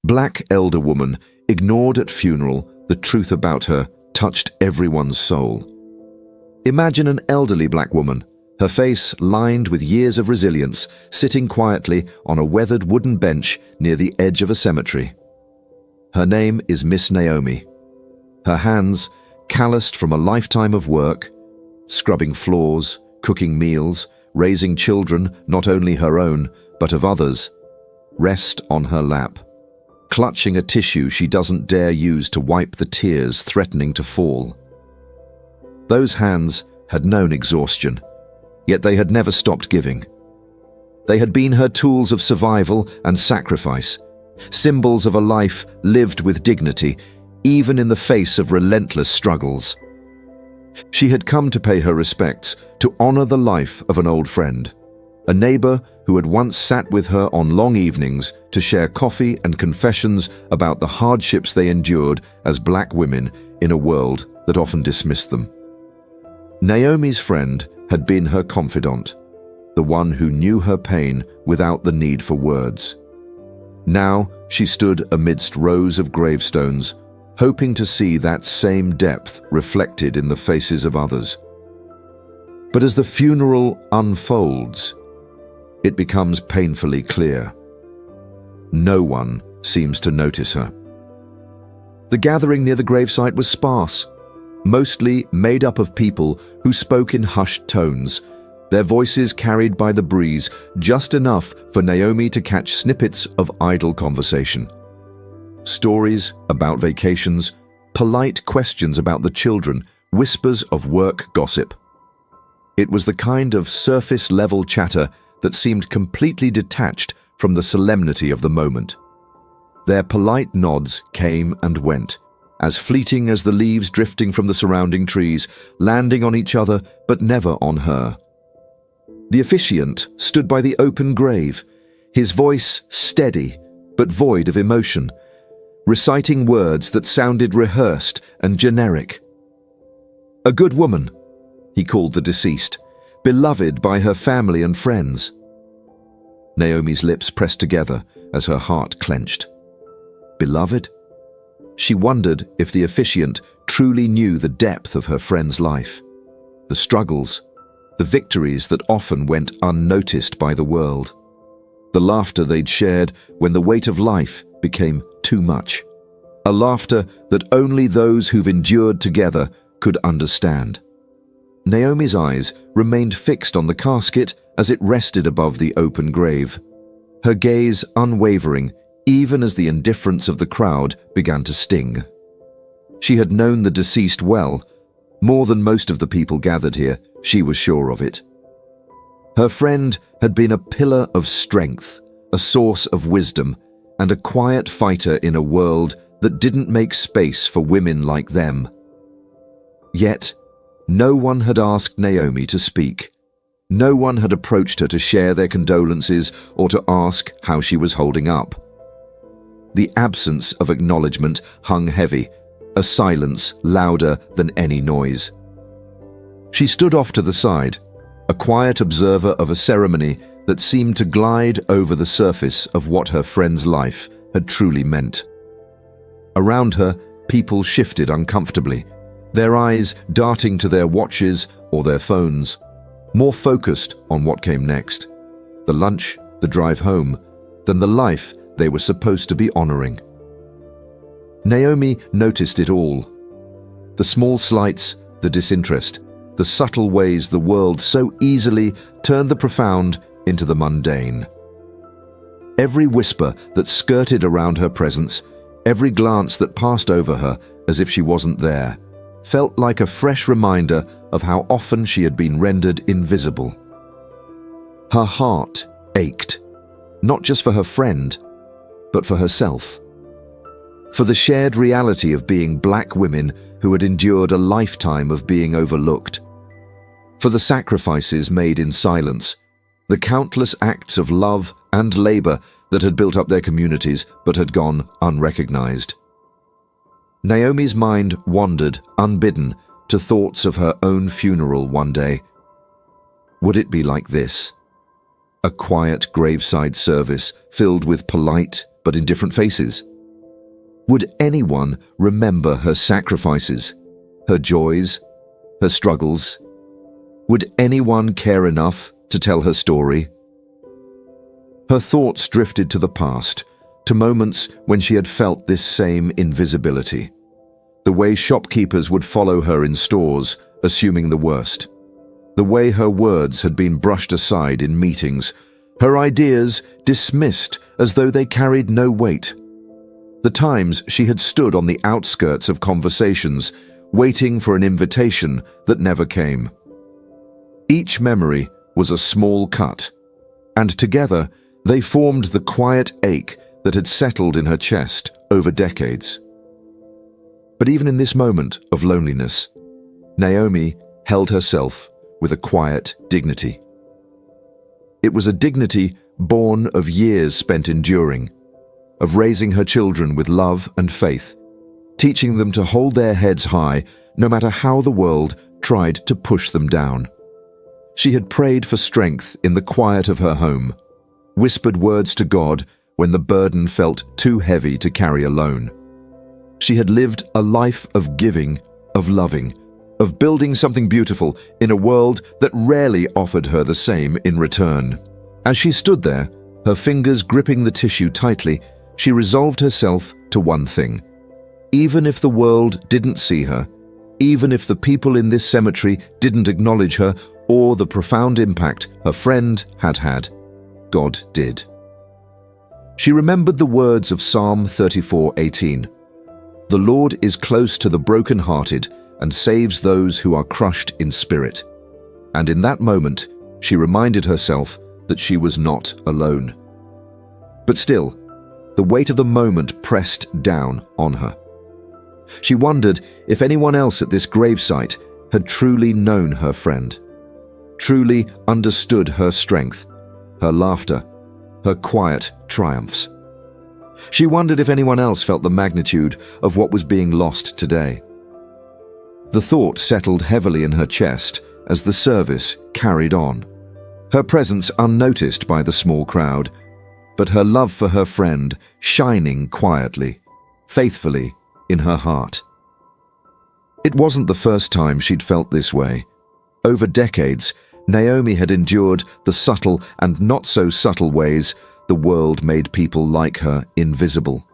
Black elder woman, ignored at funeral, the truth about her touched everyone's soul. Imagine an elderly black woman, her face lined with years of resilience, sitting quietly on a weathered wooden bench near the edge of a cemetery. Her name is Miss Naomi. Her hands, calloused from a lifetime of work, scrubbing floors, cooking meals, raising children, not only her own, but of others, rest on her lap, clutching a tissue she doesn't dare use to wipe the tears threatening to fall. Those hands had known exhaustion, yet they had never stopped giving. They had been her tools of survival and sacrifice, symbols of a life lived with dignity, even in the face of relentless struggles. She had come to pay her respects, to honor the life of an old friend, a neighbor who had once sat with her on long evenings to share coffee and confessions about the hardships they endured as black women in a world that often dismissed them. Naomi's friend had been her confidant, the one who knew her pain without the need for words. Now she stood amidst rows of gravestones, hoping to see that same depth reflected in the faces of others. But as the funeral unfolds, it becomes painfully clear. No one seems to notice her. The gathering near the gravesite was sparse, mostly made up of people who spoke in hushed tones, their voices carried by the breeze just enough for Naomi to catch snippets of idle conversation. Stories about vacations, polite questions about the children, whispers of work gossip. It was the kind of surface-level chatter that seemed completely detached from the solemnity of the moment. Their polite nods came and went, as fleeting as the leaves drifting from the surrounding trees, landing on each other but never on her. The officiant stood by the open grave, his voice steady but void of emotion, reciting words that sounded rehearsed and generic. A good woman, he called the deceased, beloved by her family and friends. Naomi's lips pressed together as her heart clenched. Beloved? She wondered if the officiant truly knew the depth of her friend's life, the struggles, the victories that often went unnoticed by the world, the laughter they'd shared when the weight of life became too much, a laughter that only those who've endured together could understand. Naomi's eyes remained fixed on the casket as it rested above the open grave, her gaze unwavering even as the indifference of the crowd began to sting. She had known the deceased well, more than most of the people gathered here, she was sure of it. Her friend had been a pillar of strength, a source of wisdom, and a quiet fighter in a world that didn't make space for women like them. Yet, no one had asked Naomi to speak. No one had approached her to share their condolences or to ask how she was holding up. The absence of acknowledgement hung heavy, a silence louder than any noise. She stood off to the side, a quiet observer of a ceremony that seemed to glide over the surface of what her friend's life had truly meant. Around her, people shifted uncomfortably, their eyes darting to their watches or their phones, more focused on what came next, the lunch, the drive home, than the life they were supposed to be honoring. Naomi noticed it all. The small slights, the disinterest, the subtle ways the world so easily turned the profound into the mundane. Every whisper that skirted around her presence, every glance that passed over her as if she wasn't there, felt like a fresh reminder of how often she had been rendered invisible. Her heart ached, not just for her friend, but for herself. For the shared reality of being black women who had endured a lifetime of being overlooked. For the sacrifices made in silence, the countless acts of love and labor that had built up their communities but had gone unrecognized. Naomi's mind wandered, unbidden, to thoughts of her own funeral one day. Would it be like this? A quiet graveside service filled with polite, but in different faces? Would anyone remember her sacrifices, her joys, her struggles? Would anyone care enough to tell her story? Her thoughts drifted to the past, to moments when she had felt this same invisibility. The way shopkeepers would follow her in stores, assuming the worst. The way her words had been brushed aside in meetings, her ideas dismissed as though they carried no weight. The times she had stood on the outskirts of conversations, waiting for an invitation that never came. Each memory was a small cut, and together they formed the quiet ache that had settled in her chest over decades. But even in this moment of loneliness, Naomi held herself with a quiet dignity. It was a dignity born of years spent enduring, of raising her children with love and faith, teaching them to hold their heads high no matter how the world tried to push them down. She had prayed for strength in the quiet of her home, whispered words to God when the burden felt too heavy to carry alone. She had lived a life of giving, of loving, of building something beautiful in a world that rarely offered her the same in return. As she stood there, her fingers gripping the tissue tightly, she resolved herself to one thing. Even if the world didn't see her, even if the people in this cemetery didn't acknowledge her or the profound impact her friend had had, God did. She remembered the words of Psalm 34:18. The Lord is close to the brokenhearted and saves those who are crushed in spirit. And in that moment, she reminded herself that she was not alone. But still, the weight of the moment pressed down on her. She wondered if anyone else at this gravesite had truly known her friend, truly understood her strength, her laughter, her quiet triumphs. She wondered if anyone else felt the magnitude of what was being lost today. The thought settled heavily in her chest as the service carried on, her presence unnoticed by the small crowd, but her love for her friend shining quietly, faithfully in her heart. It wasn't the first time she'd felt this way. Over decades, Naomi had endured the subtle and not so subtle ways the world made people like her invisible.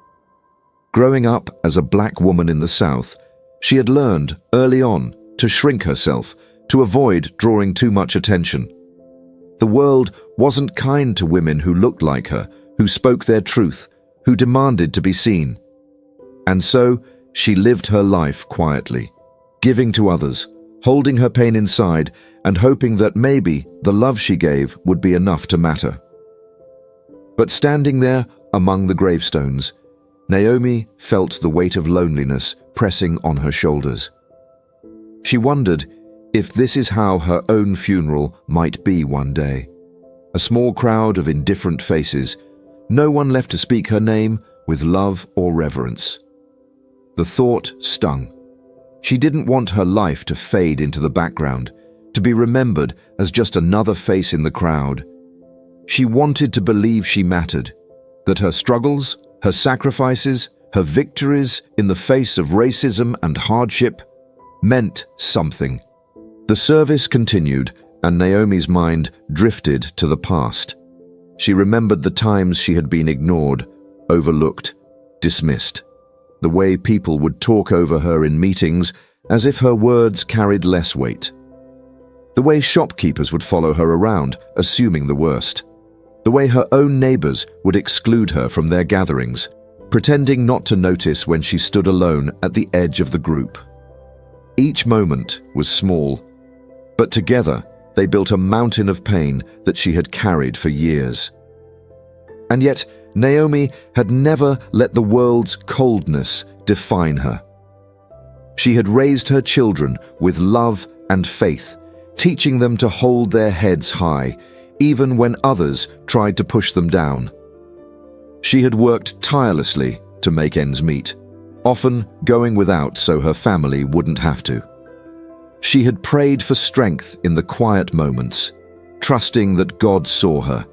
Growing up as a black woman in the South, she had learned early on to shrink herself, to avoid drawing too much attention. The world wasn't kind to women who looked like her, who spoke their truth, who demanded to be seen. And so she lived her life quietly, giving to others, holding her pain inside and hoping that maybe the love she gave would be enough to matter. But standing there among the gravestones, Naomi felt the weight of loneliness pressing on her shoulders. She wondered if this is how her own funeral might be one day. A small crowd of indifferent faces, no one left to speak her name with love or reverence. The thought stung. She didn't want her life to fade into the background, to be remembered as just another face in the crowd. She wanted to believe she mattered, that her struggles, her sacrifices, her victories in the face of racism and hardship meant something. The service continued, and Naomi's mind drifted to the past. She remembered the times she had been ignored, overlooked, dismissed. The way people would talk over her in meetings as if her words carried less weight. The way shopkeepers would follow her around, assuming the worst. The way her own neighbors would exclude her from their gatherings, pretending not to notice when she stood alone at the edge of the group. Each moment was small, but together they built a mountain of pain that she had carried for years. And yet, Naomi had never let the world's coldness define her. She had raised her children with love and faith, teaching them to hold their heads high, even when others tried to push them down. She had worked tirelessly to make ends meet, often going without so her family wouldn't have to. She had prayed for strength in the quiet moments, trusting that God saw her,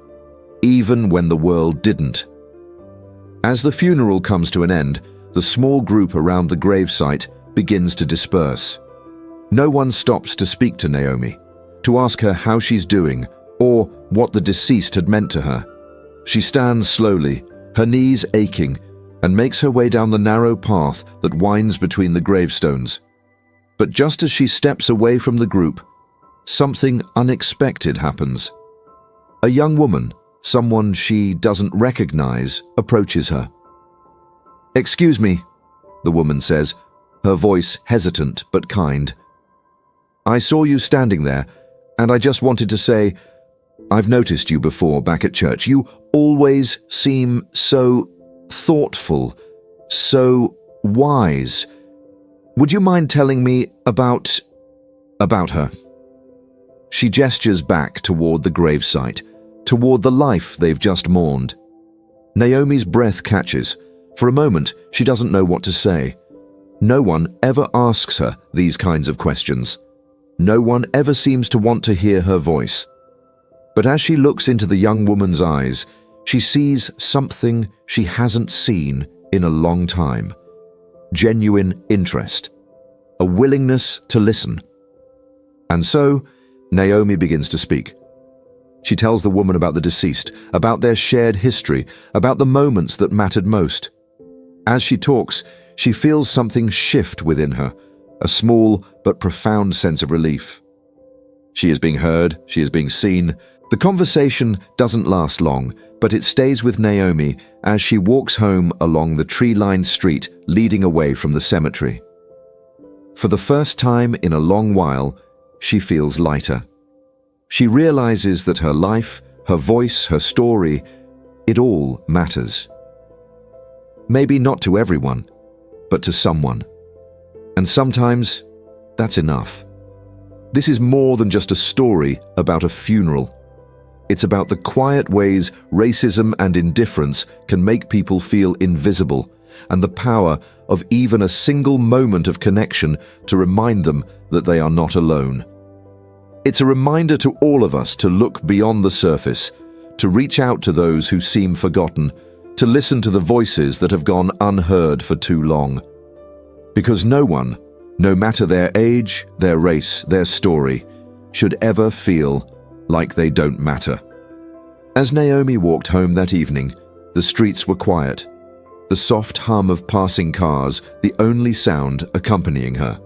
even when the world didn't. As the funeral comes to an end, the small group around the gravesite begins to disperse. No one stops to speak to Naomi, to ask her how she's doing or what the deceased had meant to her. She stands slowly, her knees aching, and makes her way down the narrow path that winds between the gravestones. But just as she steps away from the group, something unexpected happens. A young woman, someone she doesn't recognize, approaches her. "Excuse me," the woman says, her voice hesitant but kind. "I saw you standing there, and I just wanted to say, I've noticed you before back at church. You always seem so thoughtful, so wise. Would you mind telling me about her?" She gestures back toward the gravesite, toward the life they've just mourned. Naomi's breath catches. For a moment, she doesn't know what to say. No one ever asks her these kinds of questions. No one ever seems to want to hear her voice. But as she looks into the young woman's eyes, she sees something she hasn't seen in a long time. Genuine interest. A willingness to listen. And so, Naomi begins to speak. She tells the woman about the deceased, about their shared history, about the moments that mattered most. As she talks, she feels something shift within her, a small but profound sense of relief. She is being heard, she is being seen. The conversation doesn't last long, but it stays with Naomi as she walks home along the tree-lined street leading away from the cemetery. For the first time in a long while, she feels lighter. She realizes that her life, her voice, her story, it all matters. Maybe not to everyone, but to someone. And sometimes, that's enough. This is more than just a story about a funeral. It's about the quiet ways racism and indifference can make people feel invisible, and the power of even a single moment of connection to remind them that they are not alone. It's a reminder to all of us to look beyond the surface, to reach out to those who seem forgotten, to listen to the voices that have gone unheard for too long. Because no one, no matter their age, their race, their story, should ever feel like they don't matter. As Naomi walked home that evening, the streets were quiet, the soft hum of passing cars the only sound accompanying her.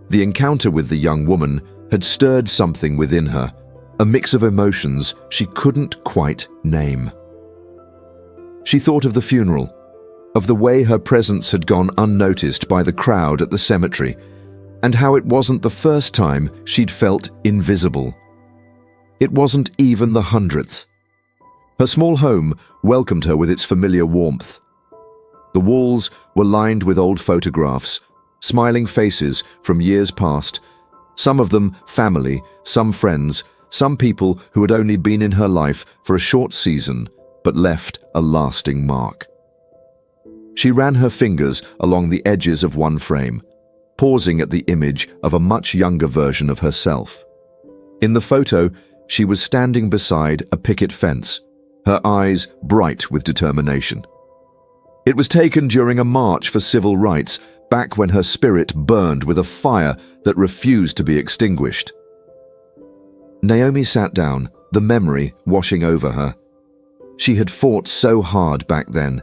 The encounter with the young woman had stirred something within her, a mix of emotions she couldn't quite name. She thought of the funeral, of the way her presence had gone unnoticed by the crowd at the cemetery, and how it wasn't the first time she'd felt invisible. It wasn't even the 100th. Her small home welcomed her with its familiar warmth. The walls were lined with old photographs, smiling faces from years past, some of them family, some friends, some people who had only been in her life for a short season but left a lasting mark. She ran her fingers along the edges of one frame, pausing at the image of a much younger version of herself. In the photo, she was standing beside a picket fence, her eyes bright with determination. It was taken during a march for civil rights, back when her spirit burned with a fire that refused to be extinguished. Naomi sat down, the memory washing over her. She had fought so hard back then.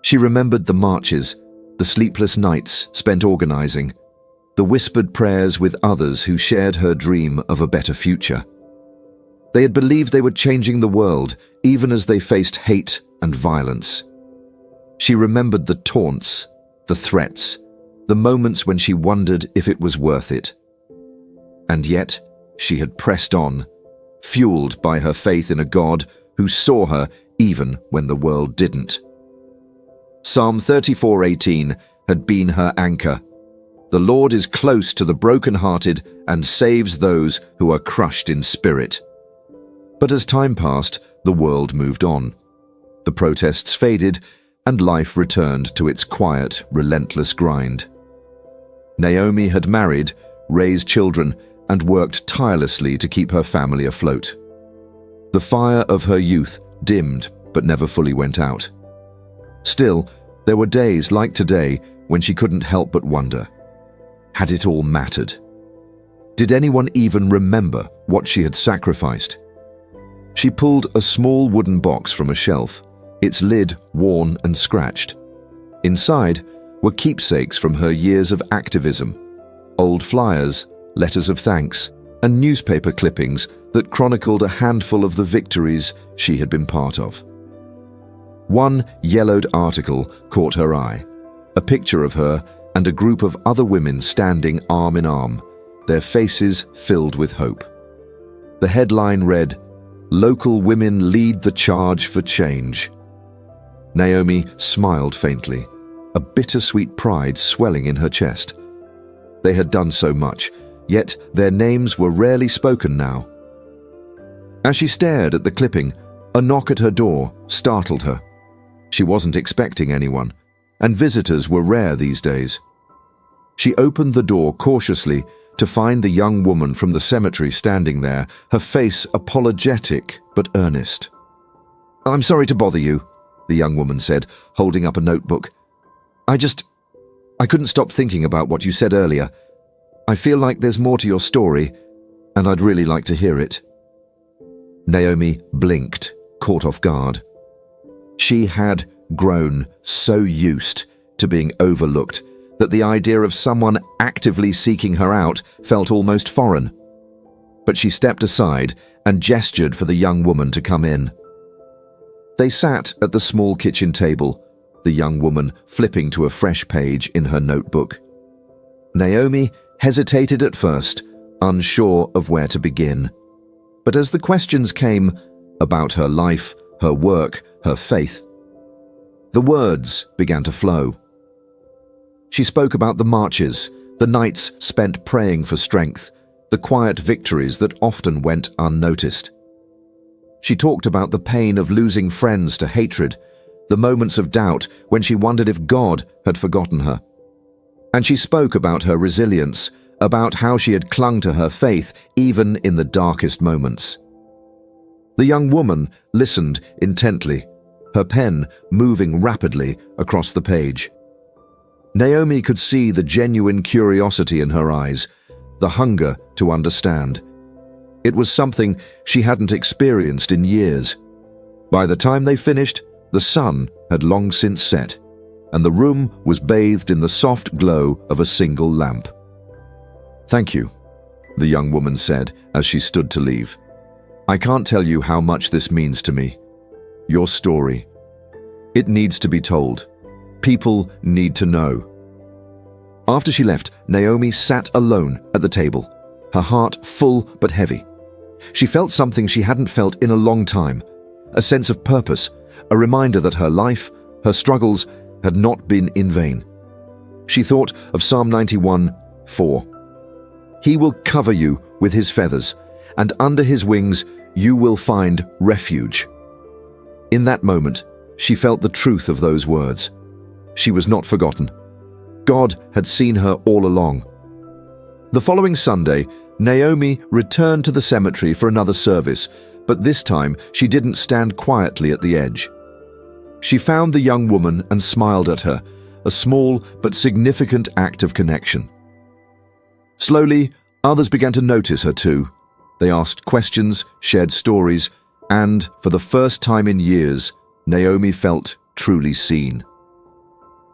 She remembered the marches, the sleepless nights spent organizing, the whispered prayers with others who shared her dream of a better future. They had believed they were changing the world, even as they faced hate and violence. She remembered the taunts, the threats, the moments when she wondered if it was worth it. And yet, she had pressed on, fueled by her faith in a God who saw her even when the world didn't. Psalm 34:18 had been her anchor. The Lord is close to the brokenhearted and saves those who are crushed in spirit. But as time passed, the world moved on. The protests faded, and life returned to its quiet, relentless grind. Naomi had married, raised children, and worked tirelessly to keep her family afloat. The fire of her youth dimmed but never fully went out. Still, there were days like today when she couldn't help but wonder, had it all mattered? Did anyone even remember what she had sacrificed? She pulled a small wooden box from a shelf, its lid worn and scratched. Inside were keepsakes from her years of activism, old flyers, letters of thanks, and newspaper clippings that chronicled a handful of the victories she had been part of. One yellowed article caught her eye, a picture of her and a group of other women standing arm in arm, their faces filled with hope. The headline read, "Local women lead the charge for change." Naomi smiled faintly, a bittersweet pride swelling in her chest. They had done so much, yet their names were rarely spoken now. As she stared at the clipping, a knock at her door startled her. She wasn't expecting anyone, and visitors were rare these days. She opened the door cautiously to find the young woman from the cemetery standing there, her face apologetic but earnest. "I'm sorry to bother you," the young woman said, holding up a notebook. I couldn't stop thinking about what you said earlier. I feel like there's more to your story, and I'd really like to hear it." Naomi blinked, caught off guard. She had grown so used to being overlooked that the idea of someone actively seeking her out felt almost foreign. But she stepped aside and gestured for the young woman to come in. They sat at the small kitchen table, the young woman flipping to a fresh page in her notebook. Naomi hesitated at first, unsure of where to begin. But as the questions came about her life, her work, her faith, the words began to flow. She spoke about the marches, the nights spent praying for strength, the quiet victories that often went unnoticed. She talked about the pain of losing friends to hatred, the moments of doubt when she wondered if God had forgotten her. And she spoke about her resilience, about how she had clung to her faith even in the darkest moments. The young woman listened intently, her pen moving rapidly across the page. Naomi could see the genuine curiosity in her eyes, the hunger to understand. It was something she hadn't experienced in years. By the time they finished, the sun had long since set, and the room was bathed in the soft glow of a single lamp. "Thank you," the young woman said as she stood to leave. "I can't tell you how much this means to me. Your story. It needs to be told. People need to know." After she left, Naomi sat alone at the table, her heart full but heavy. She felt something she hadn't felt in a long time, a sense of purpose, a reminder that her life, her struggles, had not been in vain. She thought of Psalm 91:4. "He will cover you with his feathers, and under his wings you will find refuge." In that moment, she felt the truth of those words. She was not forgotten. God had seen her all along. The following Sunday, Naomi returned to the cemetery for another service, but this time she didn't stand quietly at the edge. She found the young woman and smiled at her, a small but significant act of connection. Slowly, others began to notice her too. They asked questions, shared stories, and, for the first time in years, Naomi felt truly seen.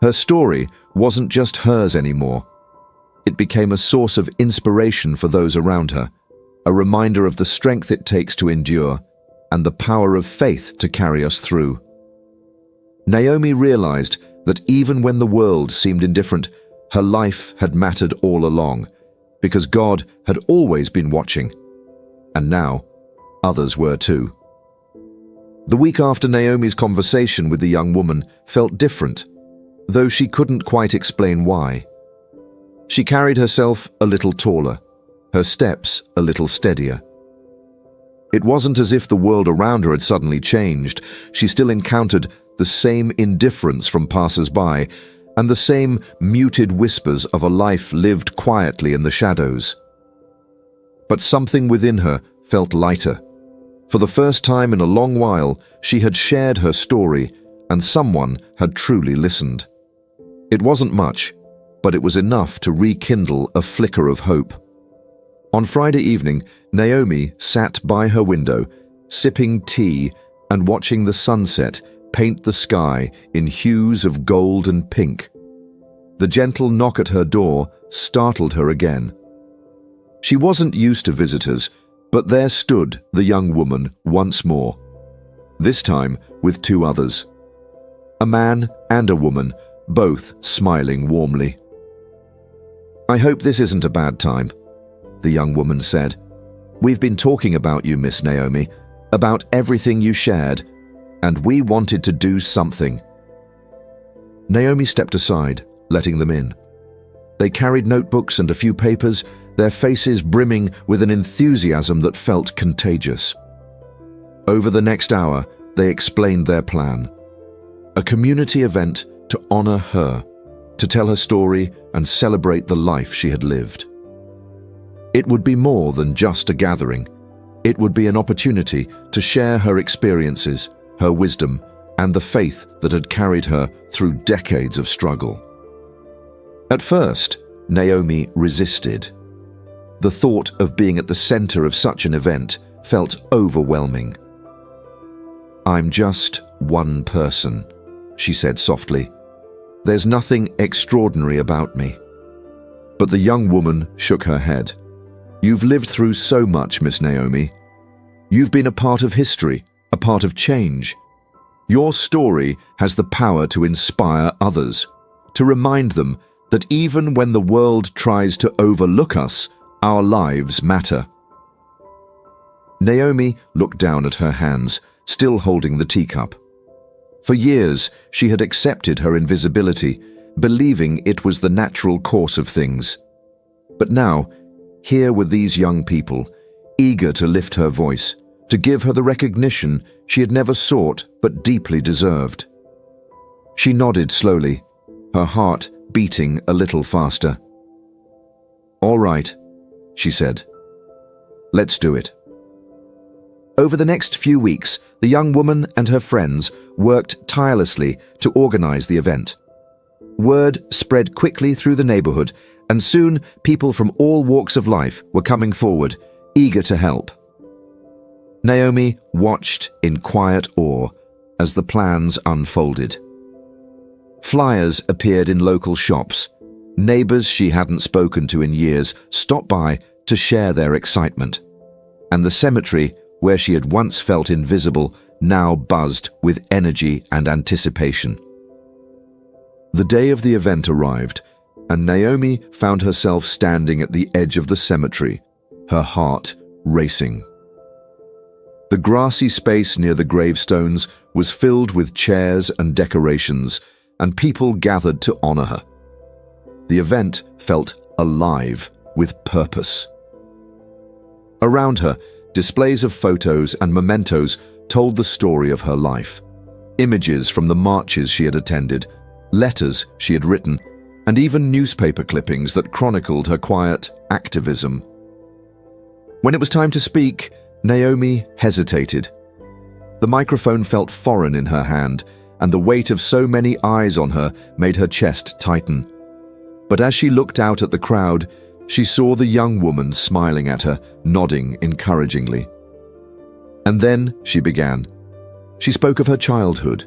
Her story wasn't just hers anymore. It became a source of inspiration for those around her, a reminder of the strength it takes to endure and the power of faith to carry us through. Naomi realized that even when the world seemed indifferent, her life had mattered all along, because God had always been watching, and now others were too. The week after Naomi's conversation with the young woman felt different, though she couldn't quite explain why. She carried herself a little taller, her steps a little steadier. It wasn't as if the world around her had suddenly changed. She still encountered the same indifference from passers-by and the same muted whispers of a life lived quietly in the shadows. But something within her felt lighter. For the first time in a long while, she had shared her story, and someone had truly listened. It wasn't much, but it was enough to rekindle a flicker of hope. On Friday evening, Naomi sat by her window, sipping tea and watching the sunset paint the sky in hues of gold and pink. The gentle knock at her door startled her again. She wasn't used to visitors, but there stood the young woman once more, this time with two others. A man and a woman, both smiling warmly. "I hope this isn't a bad time," the young woman said. "We've been talking about you, Miss Naomi, about everything you shared, and we wanted to do something." Naomi stepped aside, letting them in. They carried notebooks and a few papers, their faces brimming with an enthusiasm that felt contagious. Over the next hour, they explained their plan. A community event to honor her, to tell her story and celebrate the life she had lived. It would be more than just a gathering. It would be an opportunity to share her experiences, her wisdom, and the faith that had carried her through decades of struggle. At first, Naomi resisted. The thought of being at the center of such an event felt overwhelming. "I'm just one person," she said softly. "There's nothing extraordinary about me." But the young woman shook her head. "You've lived through so much, Miss Naomi. You've been a part of history, a part of change. Your story has the power to inspire others, to remind them that even when the world tries to overlook us, our lives matter." Naomi looked down at her hands, still holding the teacup. For years, she had accepted her invisibility, believing it was the natural course of things. But now, here were these young people, eager to lift her voice, to give her the recognition she had never sought but deeply deserved. She nodded slowly, her heart beating a little faster. "All right," she said. "Let's do it." Over the next few weeks, the young woman and her friends worked tirelessly to organize the event. Word spread quickly through the neighborhood, and soon people from all walks of life were coming forward, eager to help. Naomi watched in quiet awe as the plans unfolded. Flyers appeared in local shops. Neighbors she hadn't spoken to in years stopped by to share their excitement. And the cemetery, where she had once felt invisible, now buzzed with energy and anticipation. The day of the event arrived, and Naomi found herself standing at the edge of the cemetery, her heart racing. The grassy space near the gravestones was filled with chairs and decorations, and people gathered to honor her. The event felt alive with purpose. Around her, displays of photos and mementos told the story of her life. Images from the marches she had attended, letters she had written, and even newspaper clippings that chronicled her quiet activism. When it was time to speak, Naomi hesitated. The microphone felt foreign in her hand, and the weight of so many eyes on her made her chest tighten. But as she looked out at the crowd, she saw the young woman smiling at her, nodding encouragingly. And then she began. She spoke of her childhood,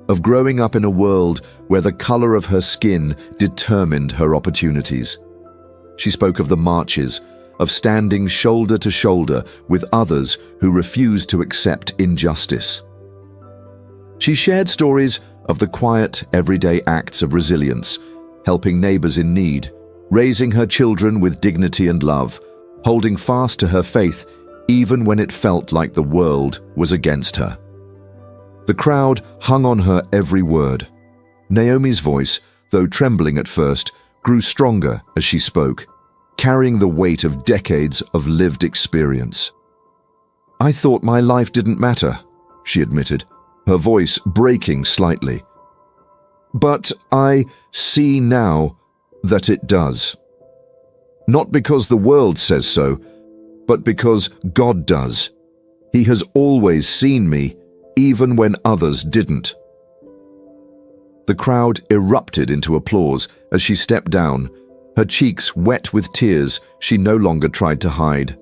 of growing up in a world where the color of her skin determined her opportunities. She spoke of the marches, of standing shoulder to shoulder with others who refused to accept injustice. She shared stories of the quiet, everyday acts of resilience, helping neighbors in need, raising her children with dignity and love, holding fast to her faith even when it felt like the world was against her. The crowd hung on her every word. Naomi's voice, though trembling at first, grew stronger as she spoke, carrying the weight of decades of lived experience. "I thought my life didn't matter," she admitted, her voice breaking slightly. "But I see now that it does. Not because the world says so, but because God does. He has always seen me, even when others didn't." The crowd erupted into applause as she stepped down, her cheeks wet with tears she no longer tried to hide.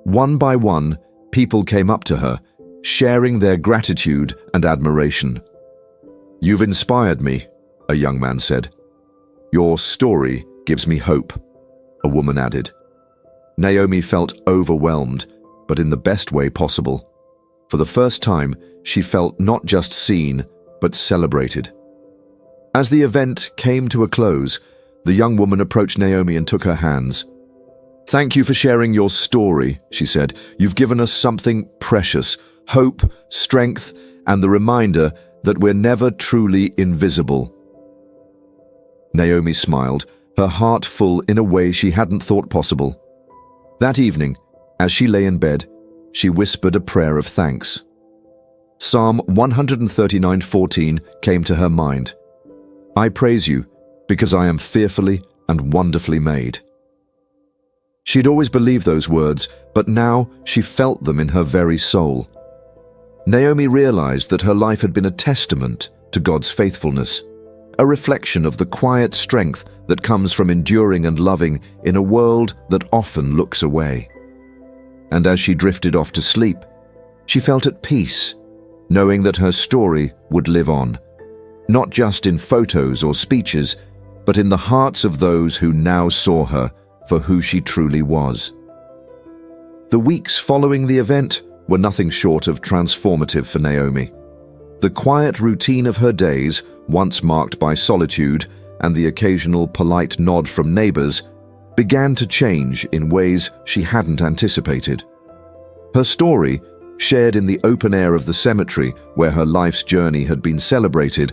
One by one, people came up to her, sharing their gratitude and admiration. "You've inspired me," a young man said. "Your story gives me hope," a woman added. Naomi felt overwhelmed, but in the best way possible. For the first time, she felt not just seen, but celebrated. As the event came to a close, the young woman approached Naomi and took her hands. "Thank you for sharing your story," she said. "You've given us something precious, hope, strength, and the reminder that we're never truly invisible." Naomi smiled, her heart full in a way she hadn't thought possible. That evening, as she lay in bed, she whispered a prayer of thanks. Psalm 139:14 came to her mind. "I praise you, because I am fearfully and wonderfully made." She'd always believed those words, but now she felt them in her very soul. Naomi realized that her life had been a testament to God's faithfulness, a reflection of the quiet strength that comes from enduring and loving in a world that often looks away. And as she drifted off to sleep, she felt at peace, knowing that her story would live on, not just in photos or speeches, but in the hearts of those who now saw her for who she truly was. The weeks following the event were nothing short of transformative for Naomi. The quiet routine of her days, once marked by solitude and the occasional polite nod from neighbors, began to change in ways she hadn't anticipated. Her story, shared in the open air of the cemetery where her life's journey had been celebrated,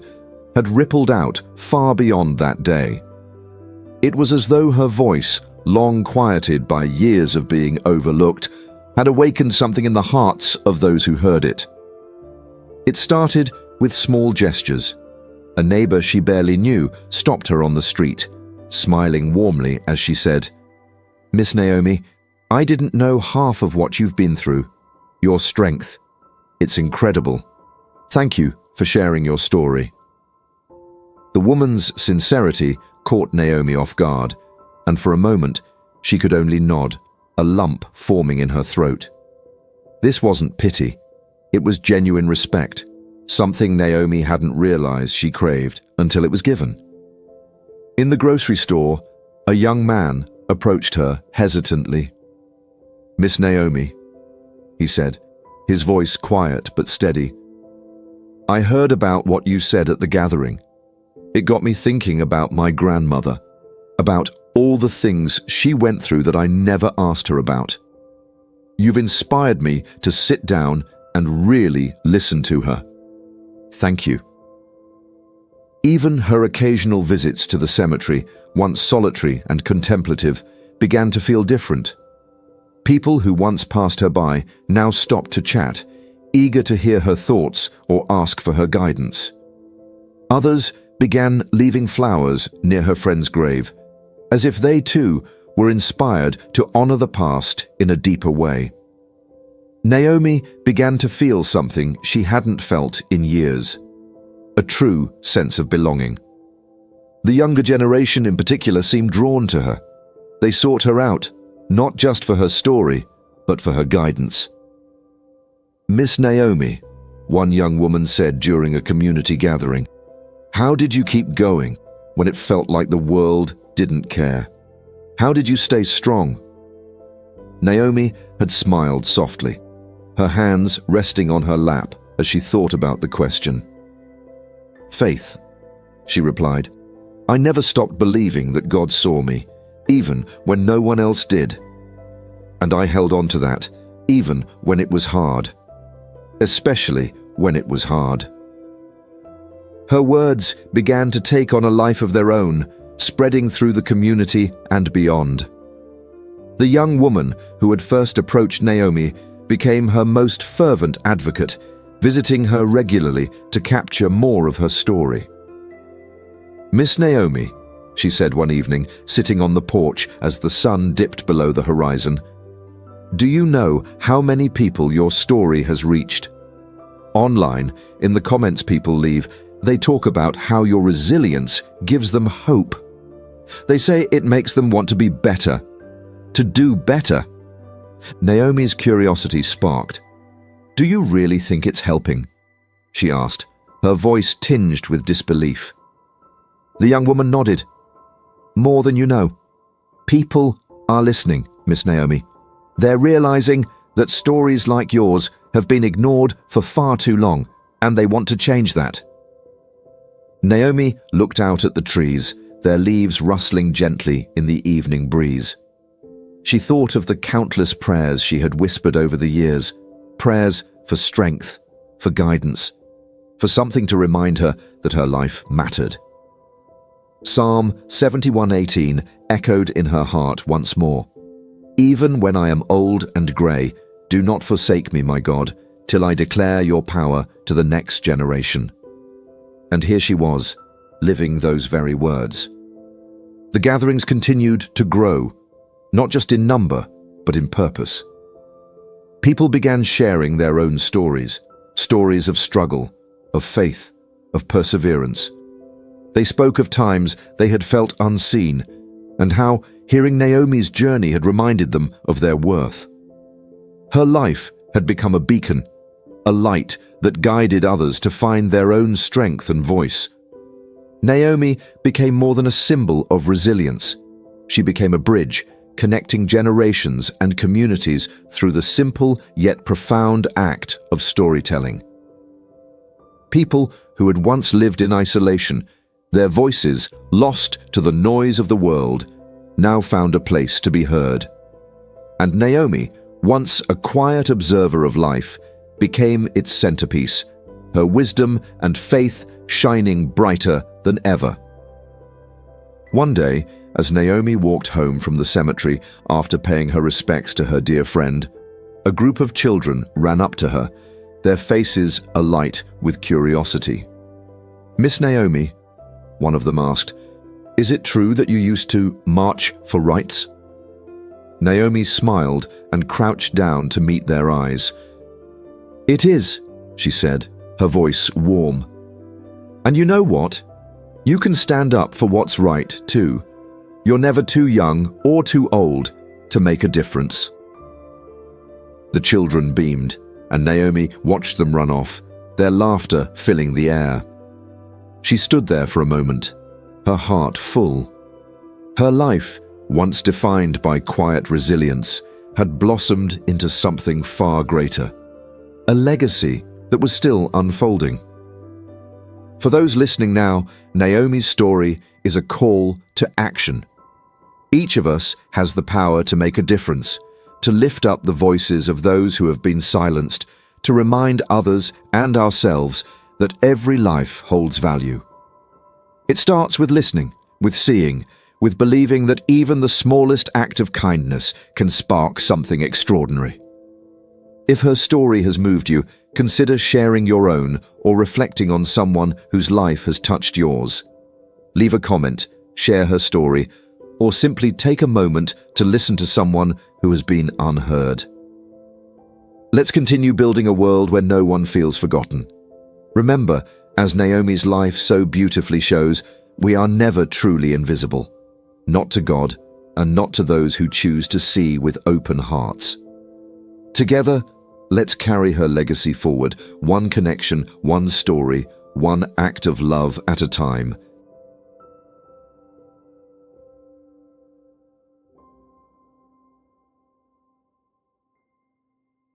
had rippled out far beyond that day. It was as though her voice, long quieted by years of being overlooked, had awakened something in the hearts of those who heard it. It started with small gestures. A neighbor she barely knew stopped her on the street, smiling warmly as she said, "Miss Naomi, I didn't know half of what you've been through. Your strength. It's incredible. Thank you for sharing your story." The woman's sincerity caught Naomi off guard, and for a moment she could only nod, a lump forming in her throat. This wasn't pity. It was genuine respect, something Naomi hadn't realized she craved until it was given. In the grocery store, a young man approached her hesitantly. "Miss Naomi," he said, his voice quiet but steady. "I heard about what you said at the gathering. It got me thinking about my grandmother, about all the things she went through that I never asked her about. You've inspired me to sit down and really listen to her. Thank you." Even her occasional visits to the cemetery, once solitary and contemplative, began to feel different. People who once passed her by now stopped to chat, eager to hear her thoughts or ask for her guidance. Others began leaving flowers near her friend's grave, as if they too were inspired to honor the past in a deeper way. Naomi began to feel something she hadn't felt in years, a true sense of belonging. The younger generation in particular seemed drawn to her. They sought her out, not just for her story, but for her guidance. "Miss Naomi," one young woman said during a community gathering, "how did you keep going when it felt like the world didn't care? How did you stay strong?" Naomi had smiled softly, her hands resting on her lap as she thought about the question. "Faith," she replied. "I never stopped believing that God saw me, even when no one else did. And I held on to that, even when it was hard. Especially when it was hard." Her words began to take on a life of their own, spreading through the community and beyond. The young woman who had first approached Naomi became her most fervent advocate, visiting her regularly to capture more of her story. "Miss Naomi," she said one evening, sitting on the porch as the sun dipped below the horizon, "do you know how many people your story has reached? Online, in the comments people leave, They talk about how your resilience gives them hope. They say it makes them want to be better, to do better. Naomi's curiosity sparked. "Do you really think it's helping?" she asked, her voice tinged with disbelief. The young woman nodded. "More than you know. People are listening, Miss Naomi. They're realizing that stories like yours have been ignored for far too long, and they want to change that." Naomi looked out at the trees, their leaves rustling gently in the evening breeze. She thought of the countless prayers she had whispered over the years, prayers for strength, for guidance, for something to remind her that her life mattered. Psalm 71:18 echoed in her heart once more. "Even when I am old and grey, do not forsake me, my God, till I declare your power to the next generation." And here she was, living those very words. The gatherings continued to grow, not just in number, but in purpose. People began sharing their own stories, stories of struggle, of faith, of perseverance. They spoke of times they had felt unseen, and how hearing Naomi's journey had reminded them of their worth. Her life had become a beacon, a light that guided others to find their own strength and voice. Naomi became more than a symbol of resilience. She became a bridge, connecting generations and communities through the simple yet profound act of storytelling. People who had once lived in isolation, their voices lost to the noise of the world, now found a place to be heard. And Naomi, once a quiet observer of life, became its centerpiece, her wisdom and faith shining brighter than ever. One day, as Naomi walked home from the cemetery after paying her respects to her dear friend, a group of children ran up to her, their faces alight with curiosity. "Miss Naomi," one of them asked, "is it true that you used to march for rights?" Naomi smiled and crouched down to meet their eyes. "It is," she said, her voice warm. "And you know what? You can stand up for what's right, too. You're never too young or too old to make a difference." The children beamed, and Naomi watched them run off, their laughter filling the air. She stood there for a moment, her heart full. Her life, once defined by quiet resilience, had blossomed into something far greater, a legacy that was still unfolding. For those listening now, Naomi's story is a call to action. Each of us has the power to make a difference, to lift up the voices of those who have been silenced, to remind others and ourselves that every life holds value. It starts with listening, with seeing, with believing that even the smallest act of kindness can spark something extraordinary. If her story has moved you, consider sharing your own or reflecting on someone whose life has touched yours. Leave a comment, share her story, or simply take a moment to listen to someone who has been unheard. Let's continue building a world where no one feels forgotten. Remember, as Naomi's life so beautifully shows, we are never truly invisible, not to God and not to those who choose to see with open hearts. Together, let's carry her legacy forward, one connection, one story, one act of love at a time.